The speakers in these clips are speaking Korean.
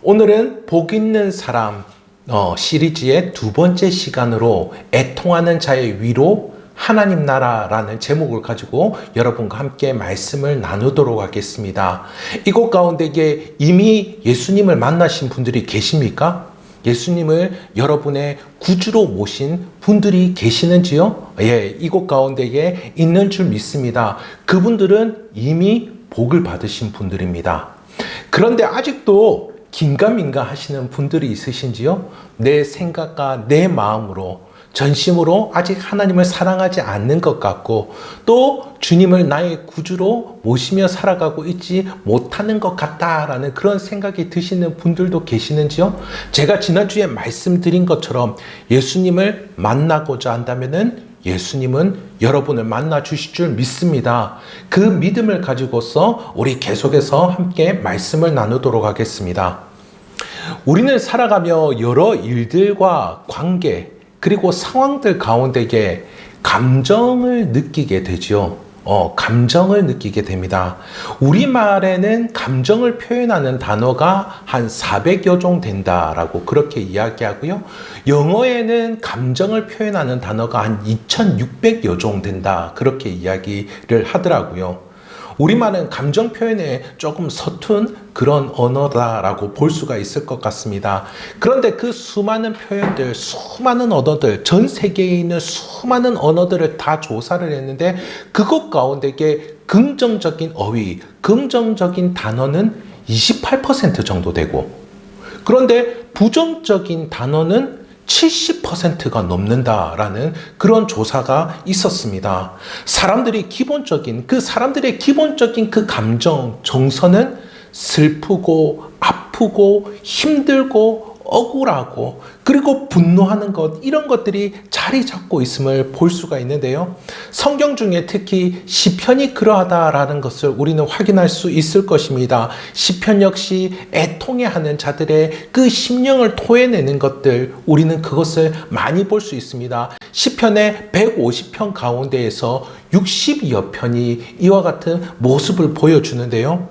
오늘은 복 있는 사람 시리즈의 두 번째 시간으로 애통하는 자의 위로 하나님 나라라는 제목을 가지고 여러분과 함께 말씀을 나누도록 하겠습니다. 이곳 가운데 이미 예수님을 만나신 분들이 계십니까? 예수님을 여러분의 구주로 모신 분들이 계시는지요? 예, 이곳 가운데에 있는 줄 믿습니다. 그분들은 이미 복을 받으신 분들입니다. 그런데 아직도 긴가민가 하시는 분들이 있으신지요? 내 생각과 내 마음으로 전심으로 아직 하나님을 사랑하지 않는 것 같고 또 주님을 나의 구주로 모시며 살아가고 있지 못하는 것 같다라는 그런 생각이 드시는 분들도 계시는지요? 제가 지난주에 말씀드린 것처럼 예수님을 만나고자 한다면은 예수님은 여러분을 만나 주실 줄 믿습니다. 그 믿음을 가지고서 우리 계속해서 함께 말씀을 나누도록 하겠습니다. 우리는 살아가며 여러 일들과 관계 그리고 상황들 가운데에 감정을 느끼게 되죠. 감정을 느끼게 됩니다. 우리말에는 감정을 표현하는 단어가 한 400여 종 된다라고 그렇게 이야기하고요. 영어에는 감정을 표현하는 단어가 한 2600여 종 된다. 그렇게 이야기를 하더라고요. 우리말은 감정 표현에 조금 서툰 그런 언어다라고 볼 수가 있을 것 같습니다. 그런데 그 수많은 표현들, 수많은 언어들, 전 세계에 있는 수많은 언어들을 다 조사를 했는데 그것 가운데 긍정적인 어휘, 긍정적인 단어는 28% 정도 되고 그런데 부정적인 단어는 70%가 넘는다라는 그런 조사가 있었습니다. 사람들의 기본적인 그 감정, 정서는 슬프고 아프고 힘들고 억울하고 그리고 분노하는 것 이런 것들이 자리 잡고 있음을 볼 수가 있는데요. 성경 중에 특히 시편이 그러하다라는 것을 우리는 확인할 수 있을 것입니다. 시편 역시 애통해하는 자들의 그 심령을 토해내는 것들 우리는 그것을 많이 볼 수 있습니다. 시편의 150편 가운데에서 60여 편이 이와 같은 모습을 보여주는데요.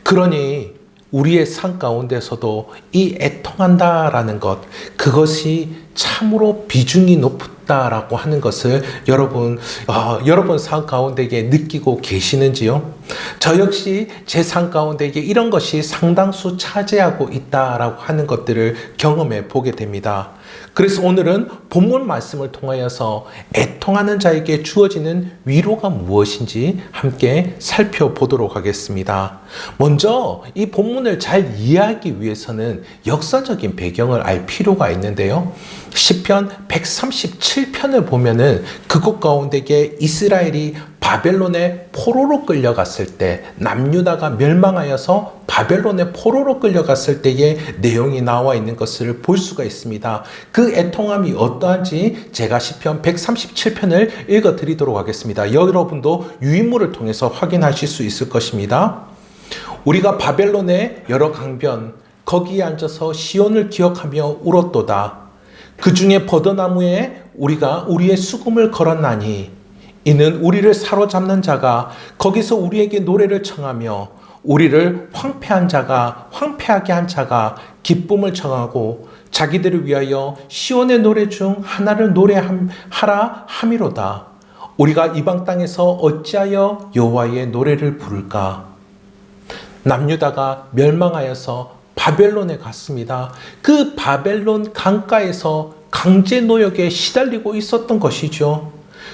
그러니 우리의 삶 가운데서도 이 애통한다라는 것, 그것이 참으로 비중이 높다라고 하는 것을 여러분 삶 가운데에 느끼고 계시는지요? 저 역시 제 삶 가운데에 이런 것이 상당수 차지하고 있다라고 하는 것들을 경험해 보게 됩니다. 그래서 오늘은 본문 말씀을 통하여서 애통하는 자에게 주어지는 위로가 무엇인지 함께 살펴보도록 하겠습니다. 먼저 이 본문을 잘 이해하기 위해서는 역사적인 배경을 알 필요가 있는데요. 시편 137편을 보면은 그곳 가운데에 이스라엘이 바벨론의 포로로 끌려갔을 때 남유다가 멸망하여서 바벨론의 포로로 끌려갔을 때의 내용이 나와 있는 것을 볼 수가 있습니다. 그 애통함이 어떠한지 제가 시편 137편을 읽어드리도록 하겠습니다. 여러분도 유인물을 통해서 확인하실 수 있을 것입니다. 우리가 바벨론의 여러 강변 거기에 앉아서 시온을 기억하며 울었도다. 그 중에 버드나무에 우리가 우리의 수금을 걸었나니 이는 우리를 사로잡는 자가 거기서 우리에게 노래를 청하며 우리를 황폐하게 한 자가 기쁨을 청하고 자기들을 위하여 시온의 노래 중 하나를 노래하라 함이로다. 우리가 이방 땅에서 어찌하여 여호와의 노래를 부를까? 남유다가 멸망하여서 바벨론에 갔습니다. 그 바벨론 강가에서 강제 노역에 시달리고 있었던 것이죠.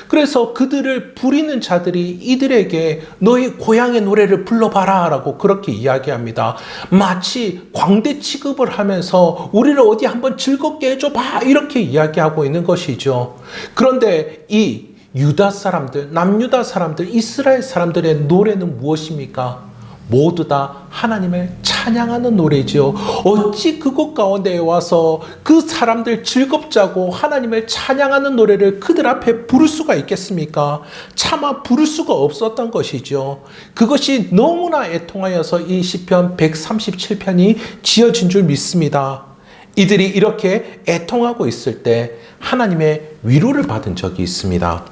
그래서 그들을 부리는 자들이 이들에게 너희 고향의 노래를 불러봐라 라고 그렇게 이야기합니다. 마치 광대 취급을 하면서 우리를 어디 한번 즐겁게 해줘봐 이렇게 이야기하고 있는 것이죠. 그런데 이 유다 사람들, 남유다 사람들, 이스라엘 사람들의 노래는 무엇입니까? 모두 다 하나님을 찬양하는 노래지요. 어찌 그곳 가운데에 와서 그 사람들 즐겁자고 하나님을 찬양하는 노래를 그들 앞에 부를 수가 있겠습니까? 차마 부를 수가 없었던 것이죠. 그것이 너무나 애통하여서 이 시편 137편이 지어진 줄 믿습니다. 이들이 이렇게 애통하고 있을 때 하나님의 위로를 받은 적이 있습니다.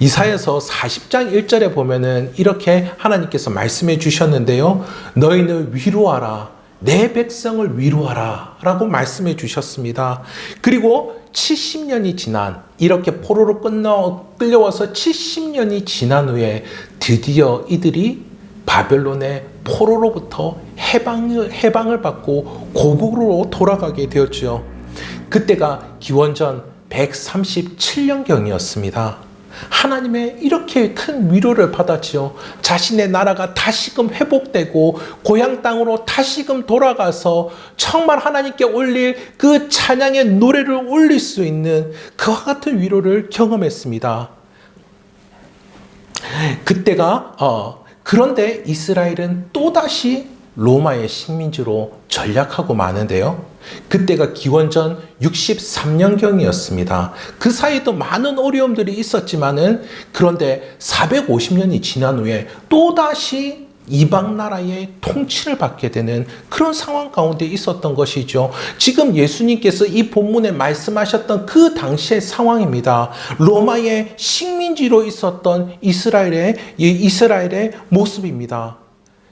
이사야서 40장 1절에 보면은 이렇게 하나님께서 말씀해 주셨는데요. 너희는 위로하라. 내 백성을 위로하라 라고 말씀해 주셨습니다. 그리고 70년이 지난, 이렇게 포로로 끌려와서 70년이 지난 후에 드디어 이들이 바벨론의 포로로부터 해방을 받고 고국으로 돌아가게 되었죠. 그때가 기원전 137년경이었습니다. 하나님의 이렇게 큰 위로를 받았지요. 자신의 나라가 다시금 회복되고 고향 땅으로 다시금 돌아가서 정말 하나님께 올릴 그 찬양의 노래를 올릴 수 있는 그와 같은 위로를 경험했습니다. 그런데 이스라엘은 또다시 로마의 식민지로 전락하고 마는데요. 그때가 기원전 63년경이었습니다. 그 사이에도 많은 어려움들이 있었지만은, 그런데 450년이 지난 후에 또다시 이방 나라의 통치를 받게 되는 그런 상황 가운데 있었던 것이죠. 지금 예수님께서 이 본문에 말씀하셨던 그 당시의 상황입니다. 로마의 식민지로 있었던 이스라엘의 모습입니다.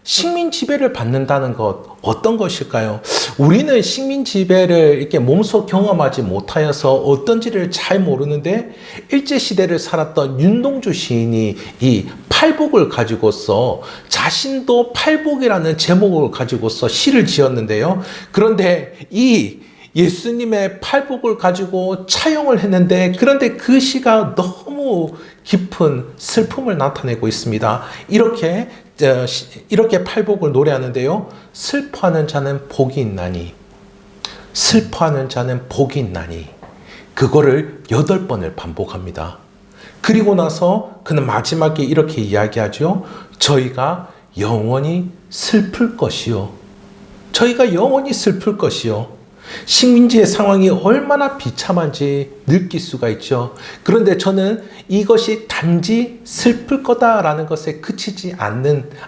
식민 지배를 받는다는 것, 어떤 것일까요? 우리는 식민 지배를 이렇게 몸소 경험하지 못하여서 어떤지를 잘 모르는데, 일제시대를 살았던 윤동주 시인이 이 팔복을 가지고서, 자신도 팔복이라는 제목을 가지고서 시를 지었는데요. 그런데 이 예수님의 팔복을 가지고 차용을 했는데, 그런데 그 시가 너무 깊은 슬픔을 나타내고 있습니다. 이렇게 팔복을 노래하는데요. 슬퍼하는 자는 복이 있나니, 슬퍼하는 자는 복이 있나니, 그거를 8번을 반복합니다. 그리고 나서 그는 마지막에 이렇게 이야기하죠. 저희가 영원히 슬플 것이요. 저희가 영원히 슬플 것이요. 식민지의 상황이 얼마나 비참한지 느낄 수가 있죠. 그런데 저는 이것이 단지 슬플 거다라는 것에 그치지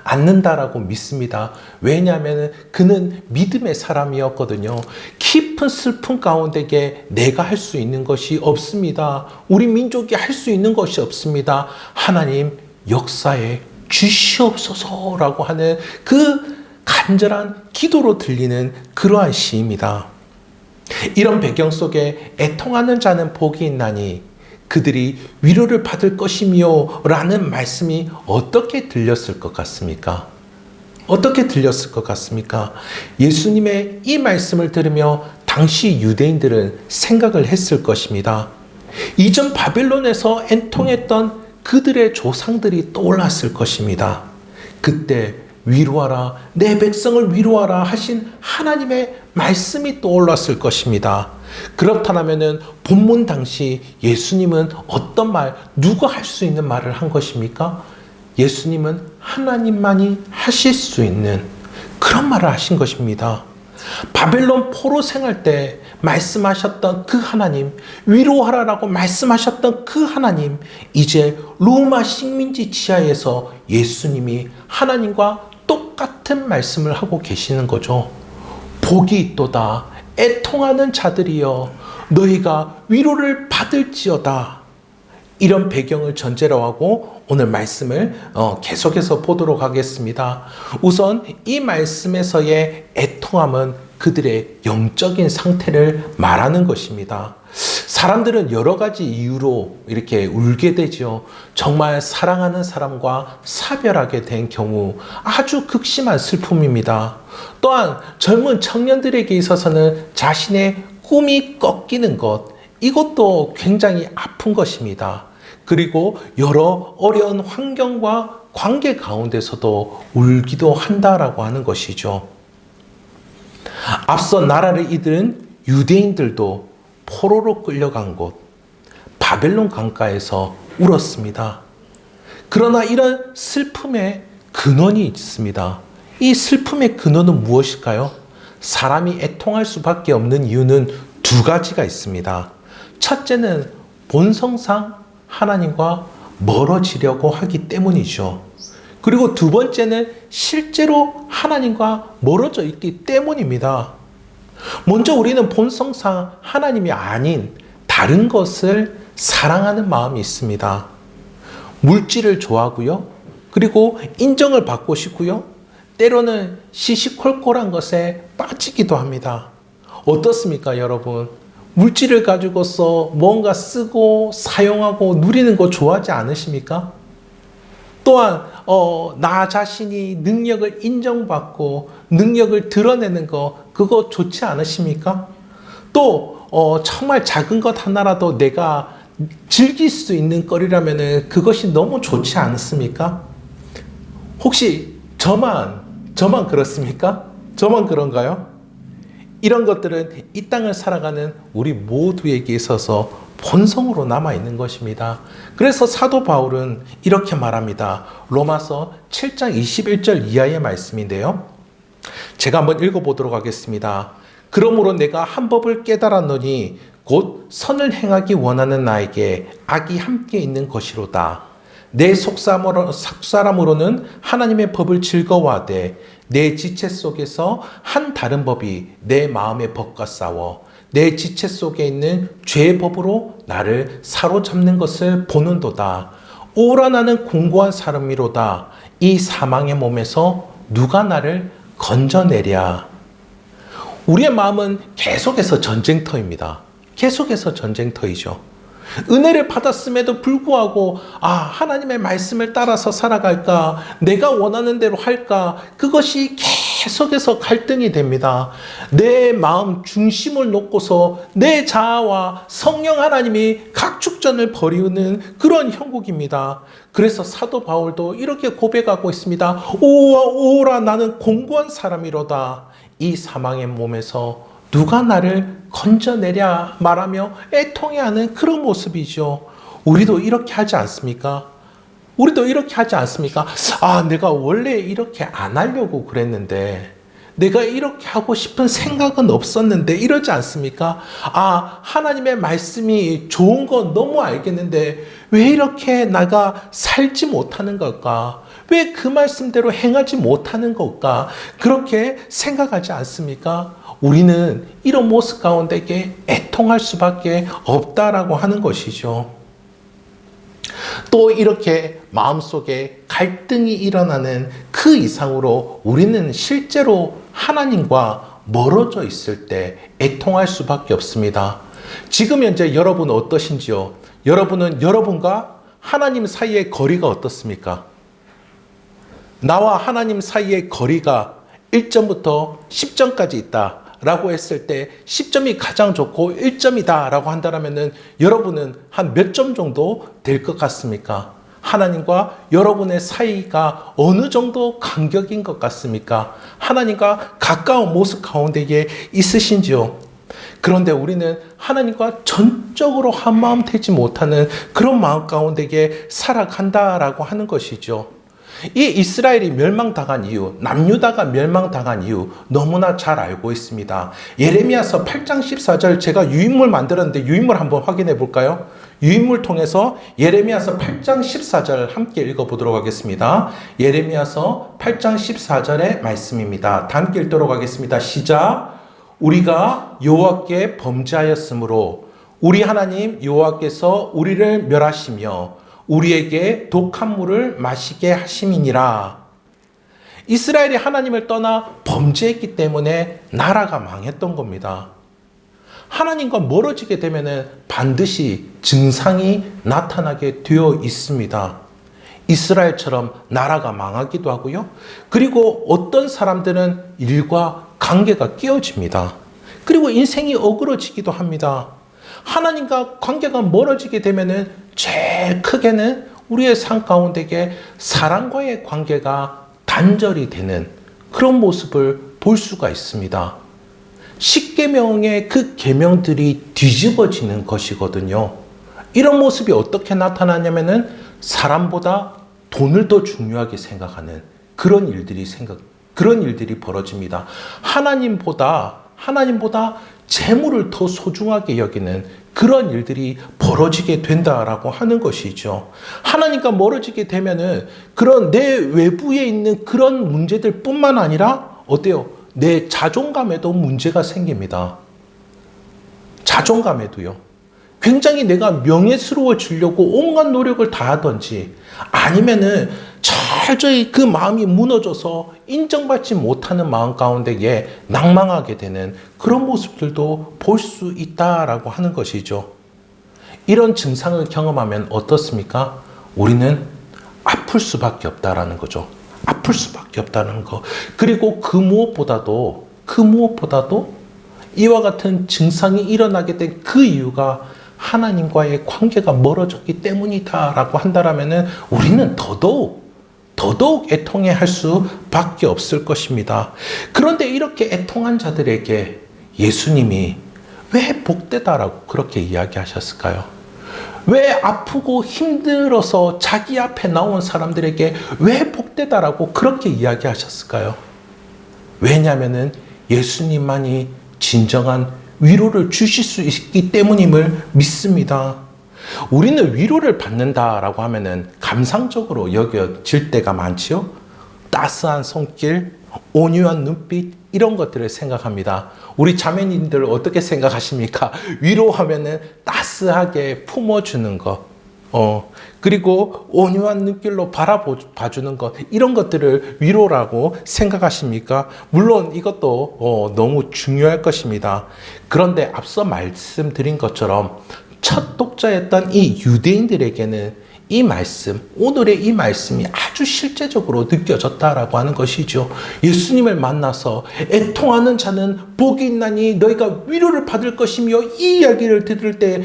않는다라고 믿습니다. 왜냐하면 그는 믿음의 사람이었거든요. 깊은 슬픔 가운데에 내가 할 수 있는 것이 없습니다. 우리 민족이 할 수 있는 것이 없습니다. 하나님 역사에 주시옵소서라고 하는 그 간절한 기도로 들리는 그러한 시입니다. 이런 배경 속에 애통하는 자는 복이 있나니 그들이 위로를 받을 것이며 라는 말씀이 어떻게 들렸을 것 같습니까? 어떻게 들렸을 것 같습니까? 예수님의 이 말씀을 들으며 당시 유대인들은 생각을 했을 것입니다. 이전 바벨론에서 애통했던 그들의 조상들이 떠올랐을 것입니다. 그때 위로하라, 내 백성을 위로하라 하신 하나님의 말씀이 떠올랐을 것입니다. 그렇다면 본문 당시 예수님은 어떤 말, 누가 할 수 있는 말을 한 것입니까? 예수님은 하나님만이 하실 수 있는 그런 말을 하신 것입니다. 바벨론 포로 생활 때 말씀하셨던 그 하나님, 위로하라라고 말씀하셨던 그 하나님, 이제 로마 식민지 지하에서 예수님이 하나님과 똑같은 말씀을 하고 계시는 거죠. 복이 있도다, 애통하는 자들이여, 너희가 위로를 받을지어다. 이런 배경을 전제로 하고 오늘 말씀을 계속해서 보도록 하겠습니다. 우선 이 말씀에서의 애통함은 그들의 영적인 상태를 말하는 것입니다. 사람들은 여러 가지 이유로 이렇게 울게 되죠. 정말 사랑하는 사람과 사별하게 된 경우, 아주 극심한 슬픔입니다. 또한 젊은 청년들에게 있어서는 자신의 꿈이 꺾이는 것, 이것도 굉장히 아픈 것입니다. 그리고 여러 어려운 환경과 관계 가운데서도 울기도 한다라고 하는 것이죠. 앞서 나라를 잃은 유대인들도 포로로 끌려간 곳 바벨론 강가에서 울었습니다. 그러나 이런 슬픔의 근원이 있습니다. 이 슬픔의 근원은 무엇일까요? 사람이 애통할 수밖에 없는 이유는 두 가지가 있습니다. 첫째는 본성상 하나님과 멀어지려고 하기 때문이죠. 그리고 두 번째는 실제로 하나님과 멀어져 있기 때문입니다. 먼저 우리는 본성상 하나님이 아닌 다른 것을 사랑하는 마음이 있습니다. 물질을 좋아하고요. 그리고 인정을 받고 싶고요. 때로는 시시콜콜한 것에 빠지기도 합니다. 어떻습니까, 여러분? 물질을 가지고서 뭔가 쓰고 사용하고 누리는 거 좋아하지 않으십니까? 또한 나 자신이 능력을 인정받고 능력을 드러내는 거 그거 좋지 않으십니까? 또 정말 작은 것 하나라도 내가 즐길 수 있는 거리라면 그것이 너무 좋지 않습니까? 혹시 저만 그렇습니까? 저만 그런가요? 이런 것들은 이 땅을 살아가는 우리 모두에게 있어서 본성으로 남아있는 것입니다. 그래서 사도 바울은 이렇게 말합니다. 로마서 7장 21절 이하의 말씀인데요. 제가 한번 읽어보도록 하겠습니다. 그러므로 내가 한 법을 깨달았노니 곧 선을 행하기 원하는 나에게 악이 함께 있는 것이로다. 내 속사람으로는 하나님의 법을 즐거워하되 내 지체 속에서 한 다른 법이 내 마음의 법과 싸워 내 지체 속에 있는 죄의 법으로 나를 사로잡는 것을 보는도다. 오라 나는 공고한 사람이로다. 이 사망의 몸에서 누가 나를 건져내랴. 우리의 마음은 계속해서 전쟁터입니다. 계속해서 전쟁터이죠. 은혜를 받았음에도 불구하고 하나님의 말씀을 따라서 살아갈까? 내가 원하는 대로 할까? 그것이 계속해서 갈등이 됩니다. 내 마음 중심을 놓고서 내 자아와 성령 하나님이 각축전을 벌이는 그런 형국입니다. 그래서 사도 바울도 이렇게 고백하고 있습니다. 오라 나는 공고한 사람이로다. 이 사망의 몸에서 누가 나를 건져내랴 말하며 애통해하는 그런 모습이죠. 우리도 이렇게 하지 않습니까? 우리도 이렇게 하지 않습니까? 내가 원래 이렇게 안 하려고 그랬는데, 내가 이렇게 하고 싶은 생각은 없었는데 이러지 않습니까? 하나님의 말씀이 좋은 건 너무 알겠는데 왜 이렇게 내가 살지 못하는 걸까? 왜 그 말씀대로 행하지 못하는 걸까? 그렇게 생각하지 않습니까? 우리는 이런 모습 가운데 애통할 수밖에 없다라고 하는 것이죠. 또 이렇게 마음속에 갈등이 일어나는 그 이상으로 우리는 실제로 하나님과 멀어져 있을 때 애통할 수밖에 없습니다. 지금 현재 여러분 어떠신지요? 여러분은 여러분과 하나님 사이의 거리가 어떻습니까? 나와 하나님 사이의 거리가 1점부터 10점까지 있다 라고 했을 때 10점이 가장 좋고 1점이다 라고 한다면 여러분은 한 몇 점 정도 될 것 같습니까? 하나님과 여러분의 사이가 어느 정도 간격인 것 같습니까? 하나님과 가까운 모습 가운데에 있으신지요? 그런데 우리는 하나님과 전적으로 한마음 되지 못하는 그런 마음 가운데에 살아간다라고 하는 것이죠. 이 이스라엘이 멸망당한 이유, 남유다가 멸망당한 이유 너무나 잘 알고 있습니다. 예레미야서 8장 14절 제가 유인물 만들었는데 유인물 한번 확인해 볼까요? 유인물 통해서 예레미야서 8장 14절 함께 읽어보도록 하겠습니다. 예레미야서 8장 14절의 말씀입니다. 다 함께 읽도록 하겠습니다. 시작. 우리가 여호와께 범죄하였으므로 우리 하나님 여호와께서 우리를 멸하시며 우리에게 독한 물을 마시게 하심이니라. 이스라엘이 하나님을 떠나 범죄했기 때문에 나라가 망했던 겁니다. 하나님과 멀어지게 되면 반드시 증상이 나타나게 되어 있습니다. 이스라엘처럼 나라가 망하기도 하고요. 그리고 어떤 사람들은 일과 관계가 깨어집니다. 그리고 인생이 어그러지기도 합니다. 하나님과 관계가 멀어지게 되면은 제일 크게는 우리의 삶 가운데에 사랑과의 관계가 단절이 되는 그런 모습을 볼 수가 있습니다. 10계명의 그 계명들이 뒤집어지는 것이거든요. 이런 모습이 어떻게 나타나냐면은 사람보다 돈을 더 중요하게 생각하는 그런 일들이 벌어집니다. 하나님보다 재물을 더 소중하게 여기는 그런 일들이 벌어지게 된다라고 하는 것이죠. 하나님과 멀어지게 되면은 그런 내 외부에 있는 그런 문제들 뿐만 아니라 어때요? 내 자존감에도 문제가 생깁니다. 자존감에도요. 굉장히 내가 명예스러워지려고 온갖 노력을 다하든지 아니면은 철저히 그 마음이 무너져서 인정받지 못하는 마음 가운데에 낭망하게 되는 그런 모습들도 볼 수 있다라고 하는 것이죠. 이런 증상을 경험하면 어떻습니까? 우리는 아플 수밖에 없다라는 거죠. 아플 수밖에 없다는 거. 그리고 그 무엇보다도 이와 같은 증상이 일어나게 된 그 이유가 하나님과의 관계가 멀어졌기 때문이다라고 한다라면은 우리는 더더욱 애통해 할 수밖에 없을 것입니다. 그런데 이렇게 애통한 자들에게 예수님이 왜 복되다라고 그렇게 이야기하셨을까요? 왜 아프고 힘들어서 자기 앞에 나온 사람들에게 왜 복되다라고 그렇게 이야기하셨을까요? 왜냐하면은 예수님만이 진정한 위로를 주실 수 있기 때문임을 믿습니다. 우리는 위로를 받는다라고 하면은 감상적으로 여겨질 때가 많지요. 따스한 손길, 온유한 눈빛 이런 것들을 생각합니다. 우리 자매님들 어떻게 생각하십니까? 위로하면은 따스하게 품어주는 것, 그리고 온유한 눈길로 바라봐주는 것 이런 것들을 위로라고 생각하십니까? 물론 이것도 너무 중요할 것입니다. 그런데 앞서 말씀드린 것처럼 첫 독자였던 이 유대인들에게는 이 말씀, 오늘의 이 말씀이 아주 실제적으로 느껴졌다라고 하는 것이죠. 예수님을 만나서 애통하는 자는 복이 있나니 너희가 위로를 받을 것이며 이 이야기를 들을 때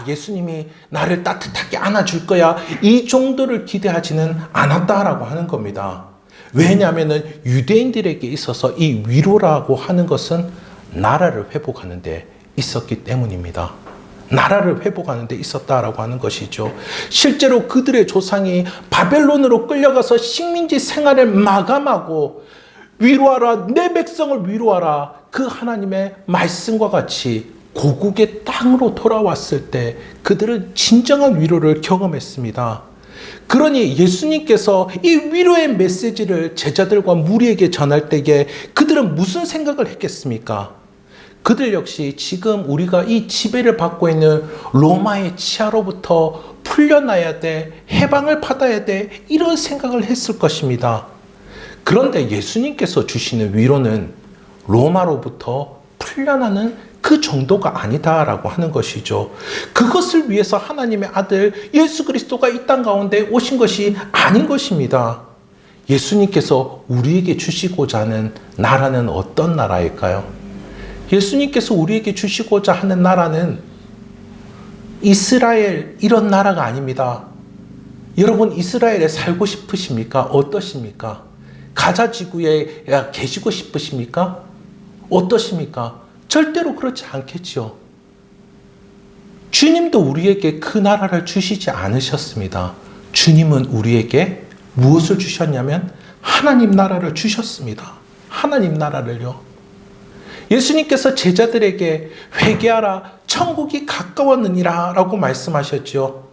예수님이 나를 따뜻하게 안아줄 거야 이 정도를 기대하지는 않았다라고 하는 겁니다. 왜냐하면 유대인들에게 있어서 이 위로라고 하는 것은 나라를 회복하는 데 있었기 때문입니다. 나라를 회복하는 데 있었다라고 하는 것이죠. 실제로 그들의 조상이 바벨론으로 끌려가서 식민지 생활을 마감하고 위로하라, 내 백성을 위로하라, 그 하나님의 말씀과 같이 고국의 땅으로 돌아왔을 때 그들은 진정한 위로를 경험했습니다. 그러니 예수님께서 이 위로의 메시지를 제자들과 무리에게 전할 때에 그들은 무슨 생각을 했겠습니까? 그들 역시 지금 우리가 이 지배를 받고 있는 로마의 치하로부터 풀려나야 돼, 해방을 받아야 돼, 이런 생각을 했을 것입니다. 그런데 예수님께서 주시는 위로는 로마로부터 풀려나는 그 정도가 아니다라고 하는 것이죠. 그것을 위해서 하나님의 아들 예수 그리스도가 이 땅 가운데 오신 것이 아닌 것입니다. 예수님께서 우리에게 주시고자 하는 나라는 어떤 나라일까요? 예수님께서 우리에게 주시고자 하는 나라는 이스라엘 이런 나라가 아닙니다. 여러분 이스라엘에 살고 싶으십니까? 어떠십니까? 가자 지구에 계시고 싶으십니까? 어떠십니까? 절대로 그렇지 않겠죠. 주님도 우리에게 그 나라를 주시지 않으셨습니다. 주님은 우리에게 무엇을 주셨냐면 하나님 나라를 주셨습니다. 하나님 나라를요. 예수님께서 제자들에게 회개하라, 천국이 가까웠느니라 라고 말씀하셨죠.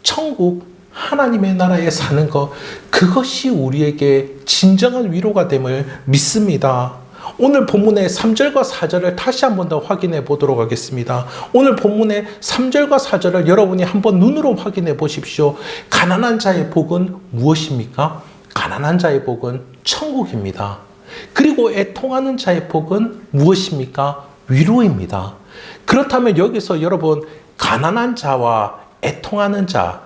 천국, 하나님의 나라에 사는 것, 그것이 우리에게 진정한 위로가 됨을 믿습니다. 오늘 본문의 3절과 4절을 다시 한 번 더 확인해 보도록 하겠습니다. 오늘 본문의 3절과 4절을 여러분이 한번 눈으로 확인해 보십시오. 가난한 자의 복은 무엇입니까? 가난한 자의 복은 천국입니다. 그리고 애통하는 자의 복은 무엇입니까? 위로입니다. 그렇다면 여기서 여러분 가난한 자와 애통하는 자,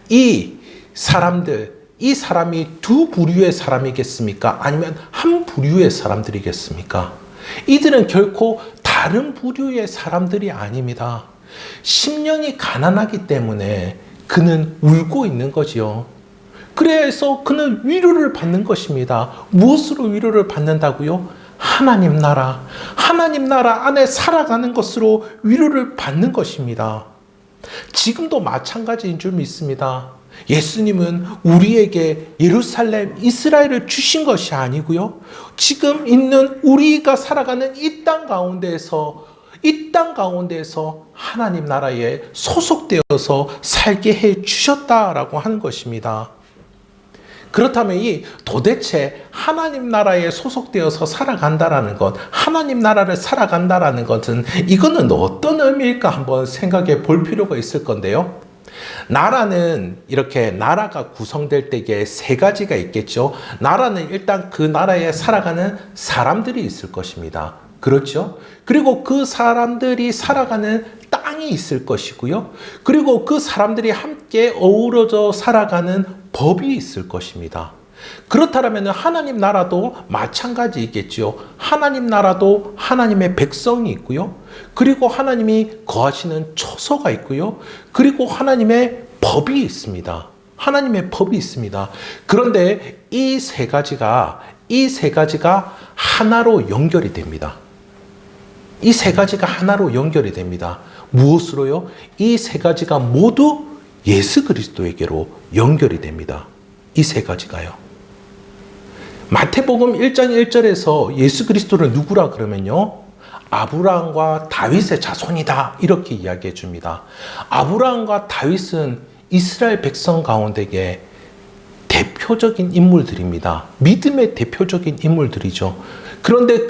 이 사람이 두 부류의 사람이겠습니까? 아니면 한 부류의 사람들이겠습니까? 이들은 결코 다른 부류의 사람들이 아닙니다. 심령이 가난하기 때문에 그는 울고 있는 거지요. 그래서 그는 위로를 받는 것입니다. 무엇으로 위로를 받는다고요? 하나님 나라 안에 살아가는 것으로 위로를 받는 것입니다. 지금도 마찬가지인 줄 믿습니다. 예수님은 우리에게 예루살렘, 이스라엘을 주신 것이 아니고요. 지금 있는 우리가 살아가는 이 땅 가운데에서 하나님 나라에 소속되어서 살게 해 주셨다라고 하는 것입니다. 그렇다면 이 도대체 하나님 나라에 소속되어서 살아간다라는 것, 하나님 나라를 살아간다라는 것은 이거는 어떤 의미일까 한번 생각해 볼 필요가 있을 건데요. 나라는 이렇게 나라가 구성될 때에 세 가지가 있겠죠. 나라는 일단 그 나라에 살아가는 사람들이 있을 것입니다. 그렇죠? 그리고 그 사람들이 살아가는 땅이 있을 것이고요. 그리고 그 사람들이 함께 어우러져 살아가는 법이 있을 것입니다. 그렇다면 하나님 나라도 마찬가지겠죠. 하나님 나라도 하나님의 백성이 있고요. 그리고 하나님이 거하시는 처소가 있고요. 그리고 하나님의 법이 있습니다. 하나님의 법이 있습니다. 그런데 이 세 가지가 하나로 연결이 됩니다. 이 세 가지가 하나로 연결이 됩니다. 무엇으로요? 이 세 가지가 모두 예수 그리스도에게로 연결이 됩니다. 이 세 가지가요. 마태복음 1장 1절에서 예수 그리스도를 누구라 그러면요, 아브라함과 다윗의 자손이다 이렇게 이야기해 줍니다. 아브라함과 다윗은 이스라엘 백성 가운데에 대표적인 인물들입니다. 믿음의 대표적인 인물들이죠. 그런데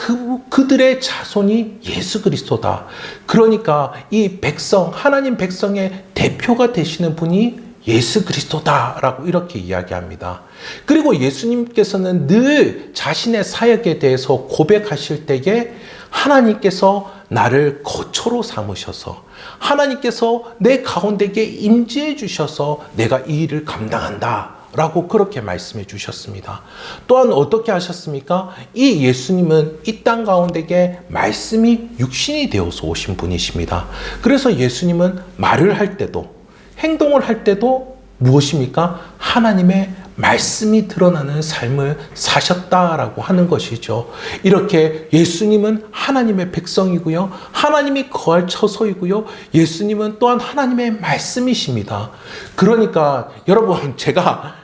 그들의 자손이 예수 그리스도다. 그러니까 이 백성, 하나님 백성의 대표가 되시는 분이 예수 그리스도다라고 이렇게 이야기합니다. 그리고 예수님께서는 늘 자신의 사역에 대해서 고백하실 때에 하나님께서 나를 거처로 삼으셔서, 하나님께서 내 가운데에 임재해 주셔서 내가 이 일을 감당한다 라고 그렇게 말씀해 주셨습니다. 또한 어떻게 하셨습니까? 이 예수님은 이 땅 가운데에 말씀이 육신이 되어서 오신 분이십니다. 그래서 예수님은 말을 할 때도 행동을 할 때도 무엇입니까? 하나님의 말씀이 드러나는 삶을 사셨다라고 하는 것이죠. 이렇게 예수님은 하나님의 백성이고요. 하나님이 거할 처소이고요. 예수님은 또한 하나님의 말씀이십니다. 그러니까 여러분, 제가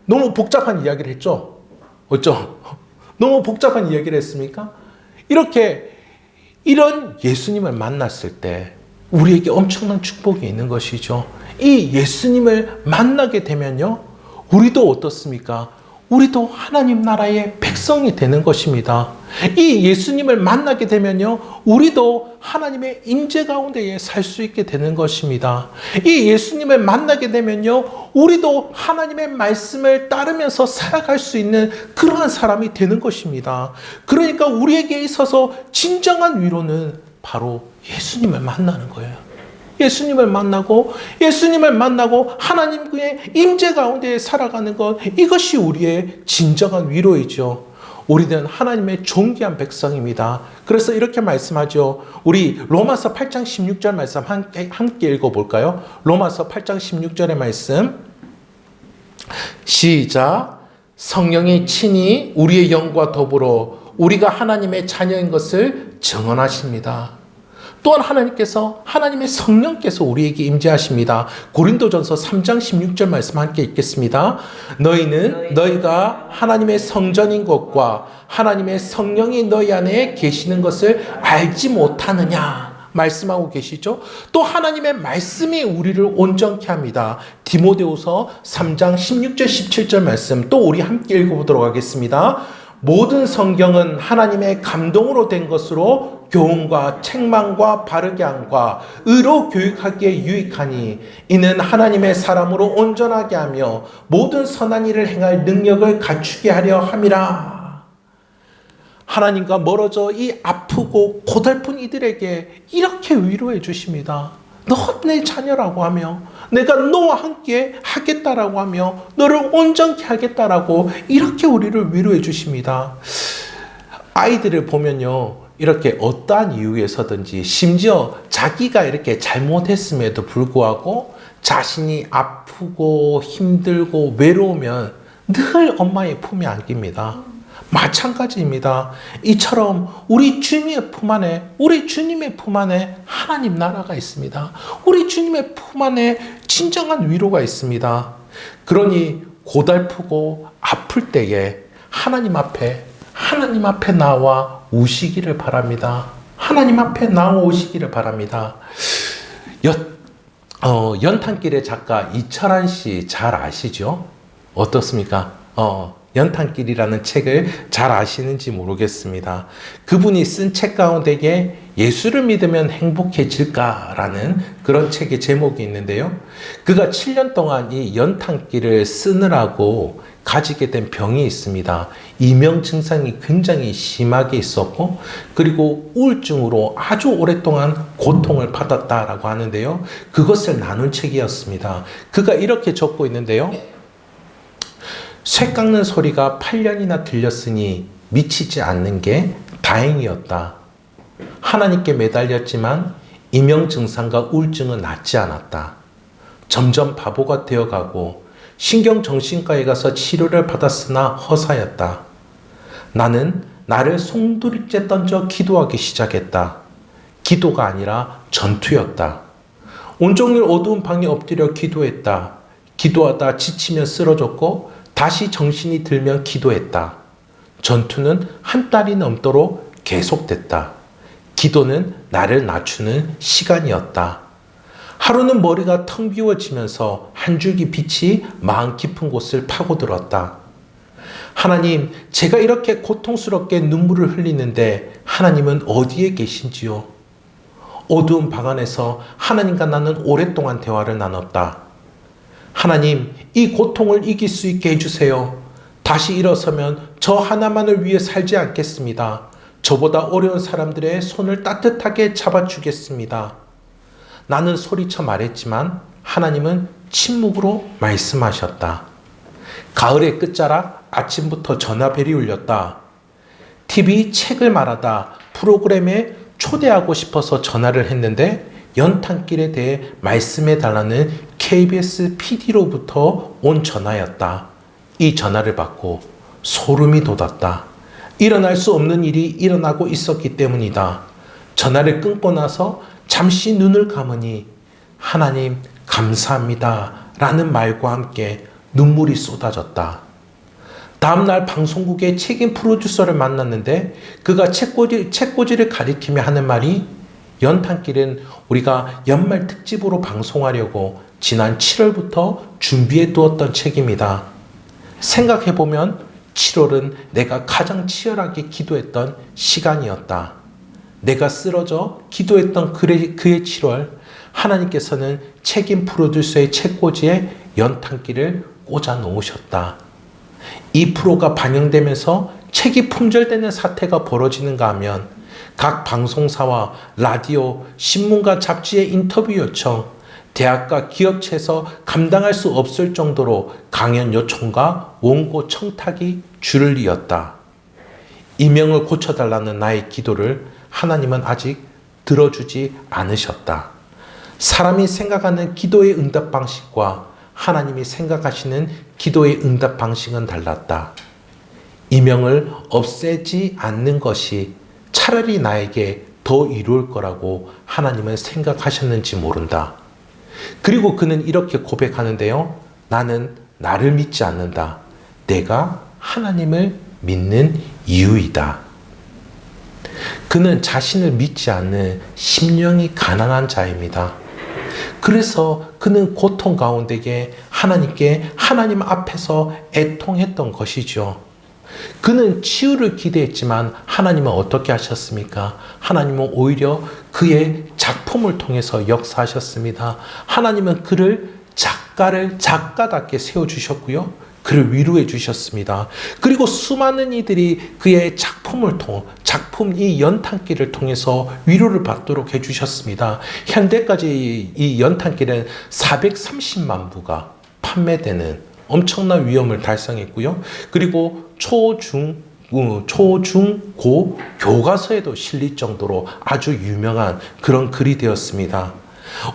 너무 복잡한 이야기를 했죠? 어쩌? 너무 복잡한 이야기를 했습니까? 이런 예수님을 만났을 때 우리에게 엄청난 축복이 있는 것이죠. 이 예수님을 만나게 되면요, 우리도 어떻습니까? 우리도 하나님 나라의 백성이 되는 것입니다. 이 예수님을 만나게 되면요, 우리도 하나님의 임재 가운데에 살 수 있게 되는 것입니다. 이 예수님을 만나게 되면요, 우리도 하나님의 말씀을 따르면서 살아갈 수 있는 그러한 사람이 되는 것입니다. 그러니까 우리에게 있어서 진정한 위로는 바로 예수님을 만나는 거예요. 예수님을 만나고 하나님의 임재 가운데 살아가는 것, 이것이 우리의 진정한 위로이죠. 우리는 하나님의 존귀한 백성입니다. 그래서 이렇게 말씀하죠. 우리 로마서 8장 16절 말씀 함께 읽어볼까요? 로마서 8장 16절의 말씀 시작. 성령이 친히 우리의 영과 더불어 우리가 하나님의 자녀인 것을 증언하십니다. 또한 하나님의 성령께서 우리에게 임재하십니다. 고린도전서 3장 16절 말씀 함께 읽겠습니다. 너희가 하나님의 성전인 것과 하나님의 성령이 너희 안에 계시는 것을 알지 못하느냐 말씀하고 계시죠. 또 하나님의 말씀이 우리를 온전케 합니다. 디모데후서 3장 16절 17절 말씀 또 우리 함께 읽어보도록 하겠습니다. 모든 성경은 하나님의 감동으로 된 것으로 교훈과 책망과 바르게 함과 의로 교육하기에 유익하니 이는 하나님의 사람으로 온전하게 하며 모든 선한 일을 행할 능력을 갖추게 하려 함이라. 하나님과 멀어져 이 아프고 고달픈 이들에게 이렇게 위로해 주십니다. 너 내 자녀라고 하며 내가 너와 함께 하겠다라고 하며 너를 온전케 하겠다라고 이렇게 우리를 위로해 주십니다. 아이들을 보면요, 이렇게 어떠한 이유에서든지 심지어 자기가 이렇게 잘못했음에도 불구하고 자신이 아프고 힘들고 외로우면 늘 엄마의 품에 안깁니다. 마찬가지입니다. 이처럼 우리 주님의 품 안에 하나님 나라가 있습니다. 우리 주님의 품 안에 진정한 위로가 있습니다. 그러니 고달프고 아플 때에 하나님 앞에 나와 오시기를 바랍니다. 하나님 앞에 나와 오시기를 바랍니다. 연탄길의 작가 이철환 씨 잘 아시죠? 어떻습니까? 연탄길이라는 책을 잘 아시는지 모르겠습니다. 그분이 쓴 책 가운데에 예수를 믿으면 행복해질까라는 그런 책의 제목이 있는데요. 그가 7년 동안 이 연탄길을 쓰느라고 가지게 된 병이 있습니다. 이명 증상이 굉장히 심하게 있었고, 그리고 우울증으로 아주 오랫동안 고통을 받았다라고 하는데요. 그것을 나눈 책이었습니다. 그가 이렇게 적고 있는데요. 쇠 깎는 소리가 8년이나 들렸으니 미치지 않는 게 다행이었다. 하나님께 매달렸지만 이명 증상과 우울증은 낫지 않았다. 점점 바보가 되어가고 신경정신과에 가서 치료를 받았으나 허사였다. 나는 나를 송두리째 던져 기도하기 시작했다. 기도가 아니라 전투였다. 온종일 어두운 방에 엎드려 기도했다. 기도하다 지치면 쓰러졌고 다시 정신이 들면 기도했다. 전투는 한 달이 넘도록 계속됐다. 기도는 나를 낮추는 시간이었다. 하루는 머리가 텅 비워지면서 한 줄기 빛이 마음 깊은 곳을 파고들었다. 하나님, 제가 이렇게 고통스럽게 눈물을 흘리는데 하나님은 어디에 계신지요? 어두운 방 안에서 하나님과 나는 오랫동안 대화를 나눴다. 하나님, 이 고통을 이길 수 있게 해주세요. 다시 일어서면 저 하나만을 위해 살지 않겠습니다. 저보다 어려운 사람들의 손을 따뜻하게 잡아주겠습니다. 나는 소리쳐 말했지만 하나님은 침묵으로 말씀하셨다. 가을의 끝자락 아침부터 전화벨이 울렸다. TV 책을 말하다 프로그램에 초대하고 싶어서 전화를 했는데 연탄길에 대해 말씀해 달라는 KBS PD로부터 온 전화였다. 이 전화를 받고 소름이 돋았다. 일어날 수 없는 일이 일어나고 있었기 때문이다. 전화를 끊고 나서 잠시 눈을 감으니 하나님 감사합니다 라는 말과 함께 눈물이 쏟아졌다. 다음날 방송국의 책임 프로듀서를 만났는데 그가 책꽂이를 가리키며 하는 말이 연탄길은 우리가 연말 특집으로 방송하려고 지난 7월부터 준비해 두었던 책입니다. 생각해보면 7월은 내가 가장 치열하게 기도했던 시간이었다. 내가 쓰러져 기도했던 그의 7월, 하나님께서는 책임 프로듀서의 책꽂이에 연탄길을 꽂아 놓으셨다. 이 프로가 방영되면서 책이 품절되는 사태가 벌어지는가 하면 각 방송사와 라디오, 신문과 잡지의 인터뷰 요청, 대학과 기업체에서 감당할 수 없을 정도로 강연 요청과 원고 청탁이 줄을 이었다. 이명을 고쳐달라는 나의 기도를 하나님은 아직 들어주지 않으셨다. 사람이 생각하는 기도의 응답 방식과 하나님이 생각하시는 기도의 응답 방식은 달랐다. 이명을 없애지 않는 것이 차라리 나에게 더 이로울 거라고 하나님은 생각하셨는지 모른다. 그리고 그는 이렇게 고백하는데요. 나는 나를 믿지 않는다. 내가 하나님을 믿는 이유이다. 그는 자신을 믿지 않는 심령이 가난한 자입니다. 그래서 그는 고통 가운데에 하나님 앞에서 애통했던 것이죠. 그는 치유를 기대했지만 하나님은 어떻게 하셨습니까? 하나님은 오히려 그의 작품을 통해서 역사하셨습니다. 하나님은 그를 작가답게 세워주셨고요. 그를 위로해 주셨습니다. 그리고 수많은 이들이 그의 작품 이 연탄길을 통해서 위로를 받도록 해주셨습니다. 현대까지 이 연탄길은 430만 부가 판매되는 엄청난 위험을 달성했고요. 그리고 초, 중, 고 교과서에도 실릴 정도로 아주 유명한 그런 글이 되었습니다.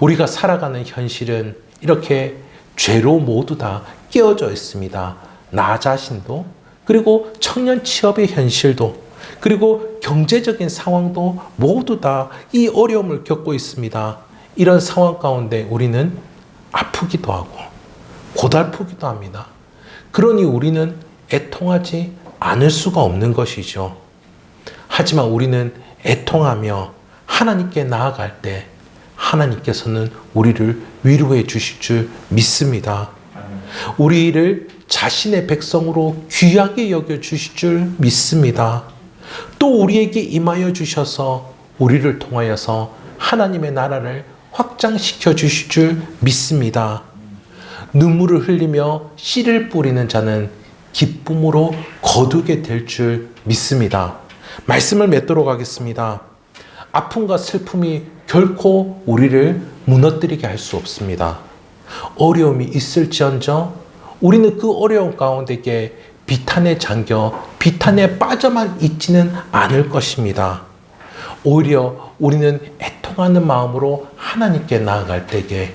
우리가 살아가는 현실은 이렇게 죄로 모두 다 깨어져 있습니다. 나 자신도, 그리고 청년 취업의 현실도, 그리고 경제적인 상황도 모두 다 이 어려움을 겪고 있습니다. 이런 상황 가운데 우리는 아프기도 하고 고달프기도 합니다. 그러니 우리는 애통하지 않을 수가 없는 것이죠. 하지만 우리는 애통하며 하나님께 나아갈 때 하나님께서는 우리를 위로해 주실 줄 믿습니다. 우리를 자신의 백성으로 귀하게 여겨주실 줄 믿습니다. 또 우리에게 임하여 주셔서 우리를 통하여서 하나님의 나라를 확장시켜 주실 줄 믿습니다. 눈물을 흘리며 씨를 뿌리는 자는 기쁨으로 거두게 될 줄 믿습니다. 말씀을 맺도록 하겠습니다. 아픔과 슬픔이 결코 우리를 무너뜨리게 할 수 없습니다. 어려움이 있을지언정 우리는 그 어려움 가운데에 비탄에 잠겨 비탄에 빠져만 있지는 않을 것입니다. 오히려 우리는 애통하는 마음으로 하나님께 나아갈 때에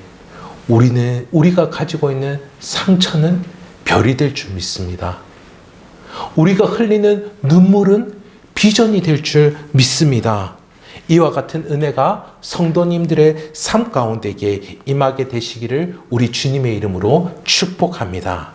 우리가 가지고 있는 상처는 별이 될 줄 믿습니다. 우리가 흘리는 눈물은 비전이 될 줄 믿습니다. 이와 같은 은혜가 성도님들의 삶 가운데에 임하게 되시기를 우리 주님의 이름으로 축복합니다.